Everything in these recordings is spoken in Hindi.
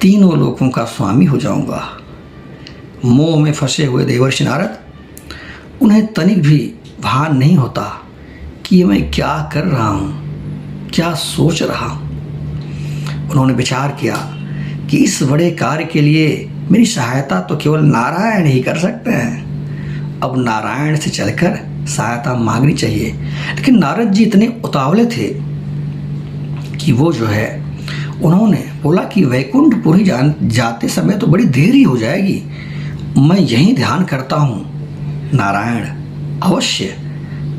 तीनों लोकों का स्वामी हो जाऊंगा। मोह में फंसे हुए देवर्षि नारद, उन्हें तनिक भी भान नहीं होता कि मैं क्या कर रहा हूँ, क्या सोच रहा हूँ। उन्होंने विचार किया कि इस बड़े कार्य के लिए मेरी सहायता तो केवल नारायण ही कर सकते हैं। अब नारायण से चलकर सहायता मांगनी चाहिए। लेकिन नारद जी इतने उतावले थे कि वो जो है, उन्होंने बोला कि वैकुंठपुरी जाते समय तो बड़ी देरी हो जाएगी, मैं यहीं ध्यान करता हूँ, नारायण अवश्य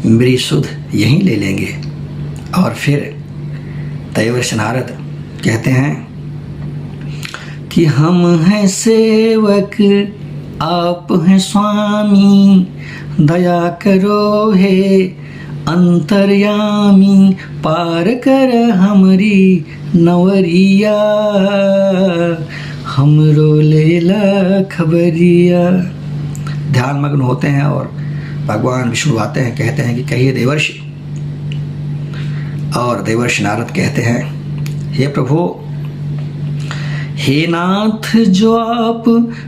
मेरी सुध यहीं ले लेंगे। और फिर देवर्षि नारद कहते हैं कि हम हैं सेवक, आप हैं स्वामी, दया करो हे अंतर्यामी, पार कर हमरी नवरिया, हमरो लेला खबरिया। ध्यान मग्न होते हैं और भगवान विष्णु आते हैं, कहते हैं कि कहिए देवर्षि। और देवर्षि नारद कहते हैं, हे प्रभु, हे नाथ, जो आप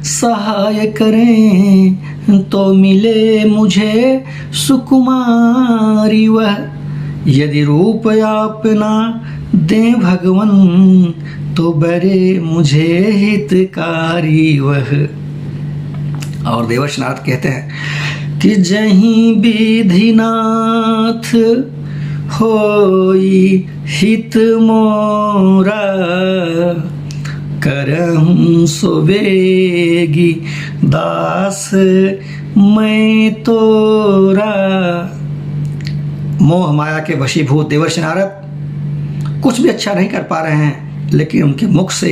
सहाय करें तो मिले मुझे सुकुमारी वह, यदि रूप आप ना दें भगवन तो बरे मुझे हितकारी वह। और देवर्षि नारद कहते हैं कि जहीं विधिनाथ होई हित मोरा, करहूँ सुबेगी दास मैं तोरा। मोह माया के वशीभूत देवर्षि नारद कुछ भी अच्छा नहीं कर पा रहे हैं, लेकिन उनके मुख से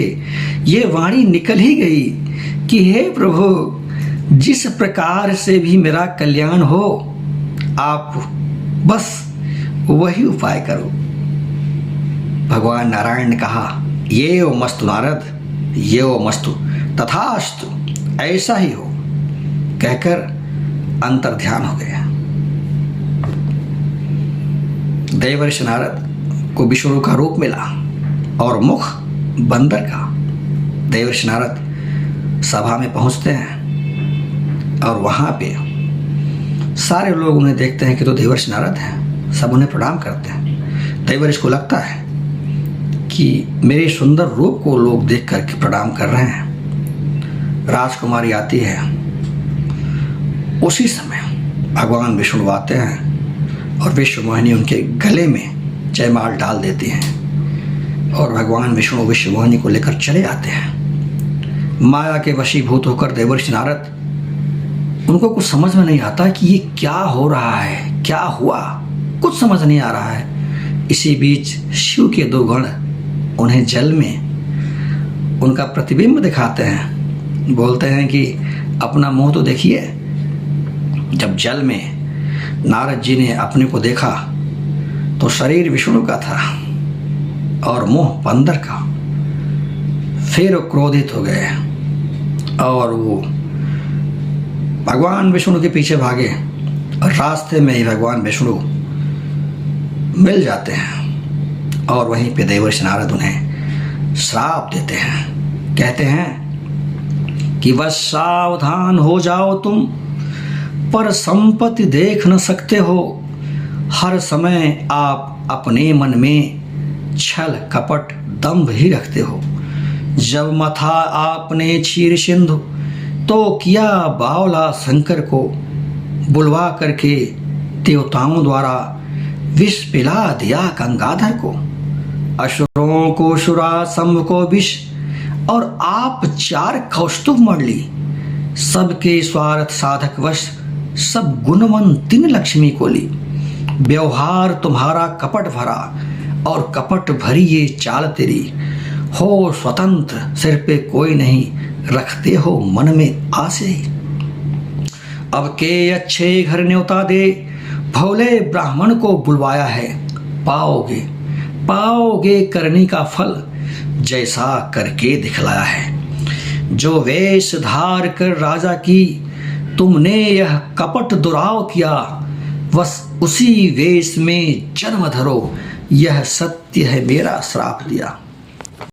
ये वाणी निकल ही गई कि हे प्रभु, जिस प्रकार से भी मेरा कल्याण हो, आप बस वही उपाय करो। भगवान नारायण ने कहा, ये ओ मस्तु नारद, ये ओ मस्तु, तथास्तु, ऐसा ही हो, कहकर अंतर ध्यान हो गया। देवर्षि नारद को विष्णु का रूप मिला और मुख बंदर का। देवर्षि नारद सभा में पहुंचते हैं और वहां पे सारे लोग उन्हें देखते हैं कि तो देवर्षि नारद हैं, सब उन्हें प्रणाम करते हैं। देवर्षि को लगता है कि मेरे सुंदर रूप को लोग देख करके प्रणाम कर रहे हैं। राजकुमारी आती है, उसी समय भगवान विष्णु आते हैं और विश्वमोहिनी उनके गले में जयमाल डाल देती हैं और भगवान विष्णु विश्वमोहिनी को लेकर चले आते हैं। माया के वशीभूत होकर देवर्षि नारद, उनको कुछ समझ में नहीं आता कि ये क्या हो रहा है, क्या हुआ, कुछ समझ नहीं आ रहा है। इसी बीच शिव के दो गण उन्हें जल में उनका प्रतिबिंब दिखाते हैं, बोलते हैं कि अपना मुंह तो देखिए। जब जल में नारद जी ने अपने को देखा तो शरीर विष्णु का था और मुंह बंदर का। फिर वो क्रोधित हो गए और वो भगवान विष्णु के पीछे भागे और रास्ते में ही भगवान विष्णु मिल जाते हैं और वहीं पे देवर्षि नारद उन्हें श्राप देते हैं। कहते हैं कि बस सावधान हो जाओ तुम, पर संपत्ति देख न सकते हो। हर समय आप अपने मन में छल कपट दंभ ही रखते हो। जब मथा आपने क्षीर सिंधु तो किया बावला शंकर को, बुलवा करके देवताओं द्वारा विष पिला दिया गंगाधर को। असुरों को सुरा, शंभ को विष, और आप 4 कौस्तुभ मरली। सबके स्वार्थ साधक वश, सब गुणवंतिन लक्ष्मी को ली। व्यवहार तुम्हारा कपट भरा और कपट भरी ये चाल तेरी। हो स्वतंत्र, सिर पे कोई नहीं, रखते हो मन में आसे। अब के अच्छे घर न्योता दे, भोले ब्राह्मण को बुलवाया है। पाओगे पाओगे करनी का फल, जैसा करके दिखलाया है। जो वेश धार कर राजा की, तुमने यह कपट दुराव किया। बस उसी वेश में जन्म धरो, यह सत्य है मेरा श्राप दिया।